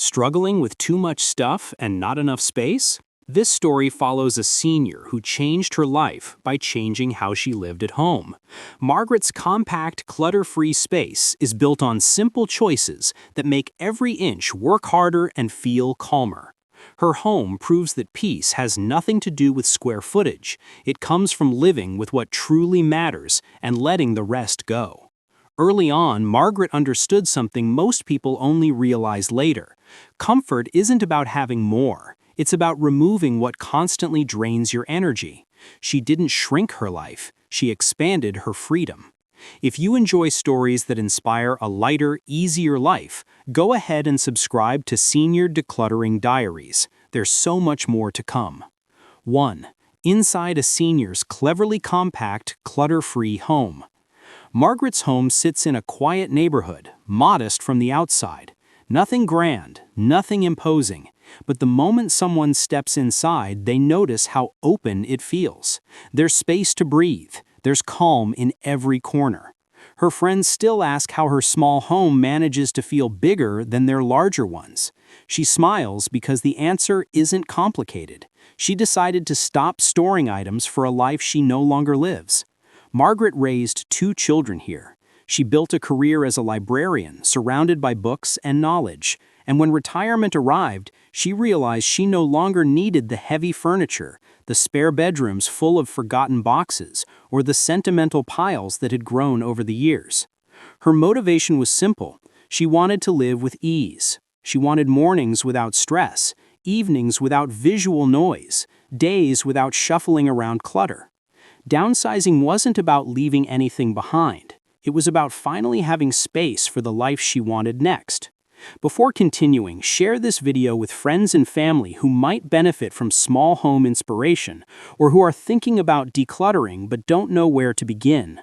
Struggling with too much stuff and not enough space? This story follows a senior who changed her life by changing how she lived at home. Margaret's compact, clutter-free space is built on simple choices that make every inch work harder and feel calmer. Her home proves that peace has nothing to do with square footage. It comes from living with what truly matters and letting the rest go. Early on, Margaret understood something most people only realize later. Comfort isn't about having more. It's about removing what constantly drains your energy. She didn't shrink her life. She expanded her freedom. If you enjoy stories that inspire a lighter, easier life, go ahead and subscribe to Senior Decluttering Diaries. There's so much more to come. 1. Inside a senior's cleverly compact, clutter-free home. Margaret's home sits in a quiet neighborhood, modest from the outside. Nothing grand, nothing imposing, but the moment someone steps inside, they notice how open it feels. There's space to breathe. There's calm in every corner. Her friends still ask how her small home manages to feel bigger than their larger ones. She smiles because the answer isn't complicated. She decided to stop storing items for a life she no longer lives. Margaret raised 2 children here. She built a career as a librarian, surrounded by books and knowledge. And when retirement arrived, she realized she no longer needed the heavy furniture, the spare bedrooms full of forgotten boxes, or the sentimental piles that had grown over the years. Her motivation was simple. She wanted to live with ease. She wanted mornings without stress, evenings without visual noise, days without shuffling around clutter. Downsizing wasn't about leaving anything behind. It was about finally having space for the life she wanted next. Before continuing, share this video with friends and family who might benefit from small home inspiration or who are thinking about decluttering but don't know where to begin.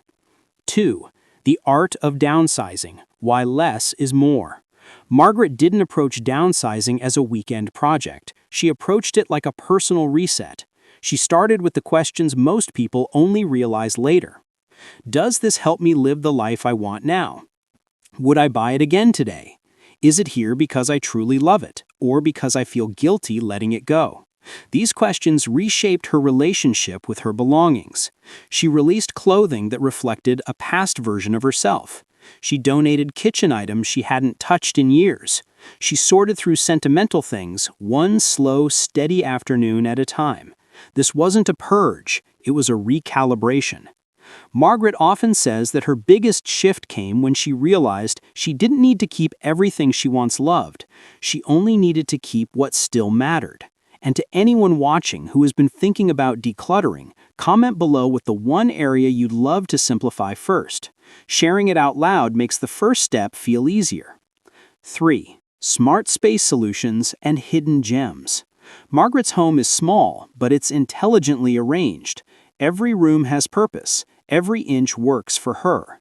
2. The art of downsizing. Why less is more. Margaret didn't approach downsizing as a weekend project. She approached it like a personal reset. She started with the questions most people only realize later. Does this help me live the life I want now? Would I buy it again today? Is it here because I truly love it, or because I feel guilty letting it go? These questions reshaped her relationship with her belongings. She released clothing that reflected a past version of herself. She donated kitchen items she hadn't touched in years. She sorted through sentimental things, one slow, steady afternoon at a time. This wasn't a purge, it was a recalibration. Margaret often says that her biggest shift came when she realized she didn't need to keep everything she once loved. She only needed to keep what still mattered. And to anyone watching who has been thinking about decluttering, comment below with the one area you'd love to simplify first. Sharing it out loud makes the first step feel easier. 3. Smart space solutions and hidden gems. Margaret's home is small, but it's intelligently arranged. Every room has purpose. Every inch works for her.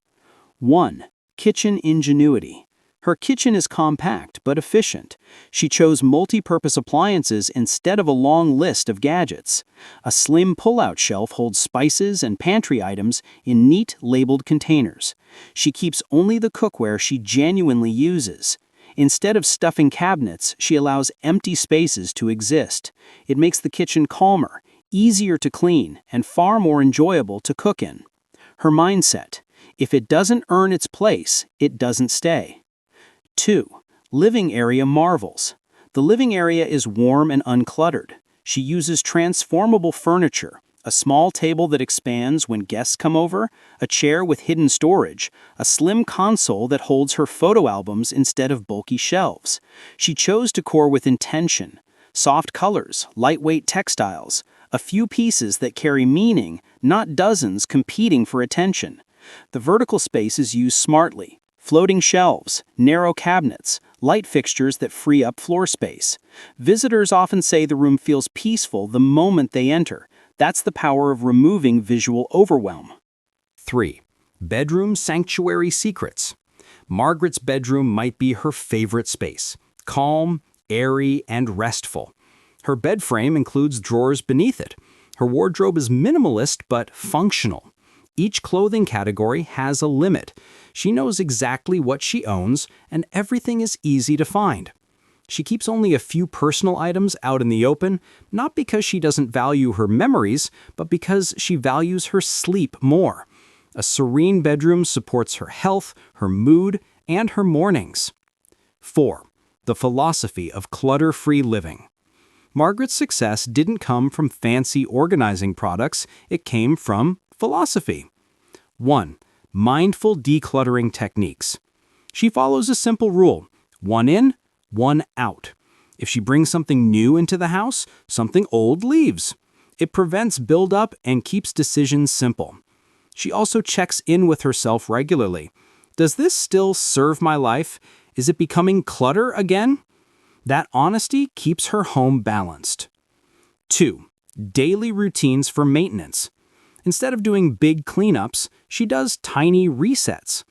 1. Kitchen ingenuity. Her kitchen is compact but efficient. She chose multi-purpose appliances instead of a long list of gadgets. A slim pull-out shelf holds spices and pantry items in neat labeled containers. She keeps only the cookware she genuinely uses. Instead of stuffing cabinets, she allows empty spaces to exist. It makes the kitchen calmer, easier to clean, and far more enjoyable to cook in. Her mindset: if it doesn't earn its place, it doesn't stay. 2. Living area marvels. The living area is warm and uncluttered. She uses transformable furniture, a small table that expands when guests come over, a chair with hidden storage, a slim console that holds her photo albums instead of bulky shelves. She chose decor with intention. Soft colors, lightweight textiles, a few pieces that carry meaning, not dozens competing for attention. The vertical space is used smartly. Floating shelves, narrow cabinets, light fixtures that free up floor space. Visitors often say the room feels peaceful the moment they enter. That's the power of removing visual overwhelm. 3. Bedroom sanctuary secrets. Margaret's bedroom might be her favorite space. Calm, airy, and restful. Her bed frame includes drawers beneath it. Her wardrobe is minimalist but functional. Each clothing category has a limit. She knows exactly what she owns, and everything is easy to find. She keeps only a few personal items out in the open, not because she doesn't value her memories, but because she values her sleep more. A serene bedroom supports her health, her mood, and her mornings. 4. The philosophy of clutter-free living. Margaret's success didn't come from fancy organizing products, it came from philosophy. 1. Mindful decluttering techniques. She follows a simple rule: one in, one out. If she brings something new into the house, something old leaves. It prevents buildup and keeps decisions simple. She also checks in with herself regularly. Does this still serve my life? Is it becoming clutter again? That honesty keeps her home balanced. 2. Daily routines for maintenance. Instead of doing big cleanups, she does tiny resets.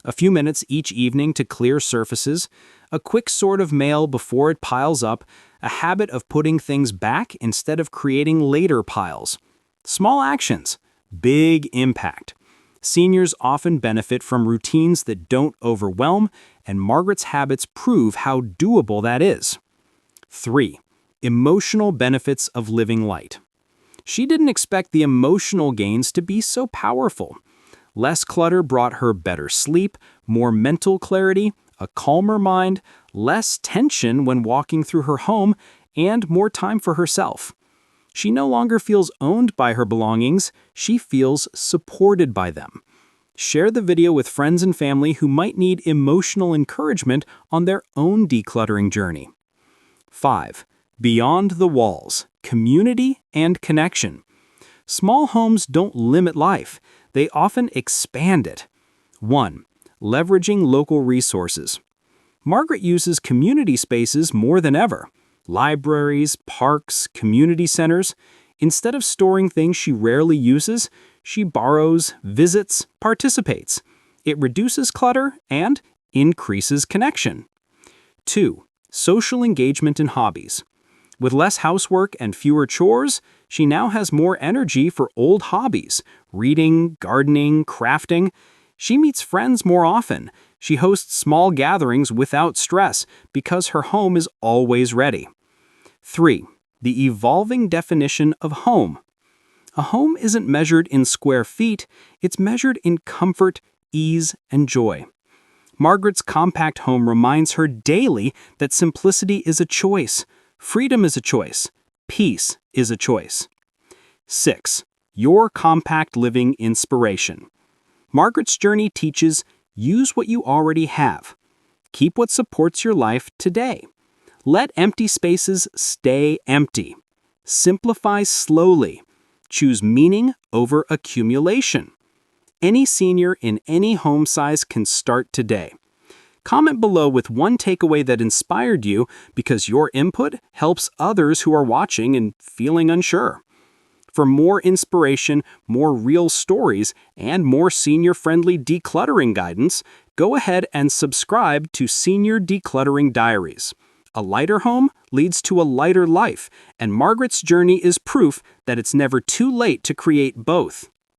A few minutes each evening to clear surfaces, a quick sort of mail before it piles up, a habit of putting things back instead of creating later piles. Small actions, big impact. Seniors often benefit from routines that don't overwhelm, and Margaret's habits prove how doable that is. 3. Emotional benefits of living light. She didn't expect the emotional gains to be so powerful. Less clutter brought her better sleep, more mental clarity, a calmer mind, less tension when walking through her home, and more time for herself. She no longer feels owned by her belongings, she feels supported by them. Share the video with friends and family who might need emotional encouragement on their own decluttering journey. 5. Beyond the walls, community and connection. Small homes don't limit life, they often expand it. 1. Leveraging local resources. Margaret uses community spaces more than ever. Libraries, parks, community centers. Instead of storing things she rarely uses, she borrows, visits, participates. It reduces clutter and increases connection. 2. Social engagement and hobbies. With less housework and fewer chores, she now has more energy for old hobbies, reading, gardening, crafting. She meets friends more often. She hosts small gatherings without stress because her home is always ready. 3. The evolving definition of home. A home isn't measured in square feet, it's measured in comfort, ease, and joy. Margaret's compact home reminds her daily that simplicity is a choice, freedom is a choice, peace is a choice. 6. Your compact living inspiration. Margaret's journey teaches: use what you already have. Keep what supports your life today. Let empty spaces stay empty. Simplify slowly. Choose meaning over accumulation. Any senior in any home size can start today. Comment below with one takeaway that inspired you, because your input helps others who are watching and feeling unsure. For more inspiration, more real stories, and more senior-friendly decluttering guidance, go ahead and subscribe to Senior Decluttering Diaries. A lighter home leads to a lighter life, and Margaret's journey is proof that it's never too late to create both.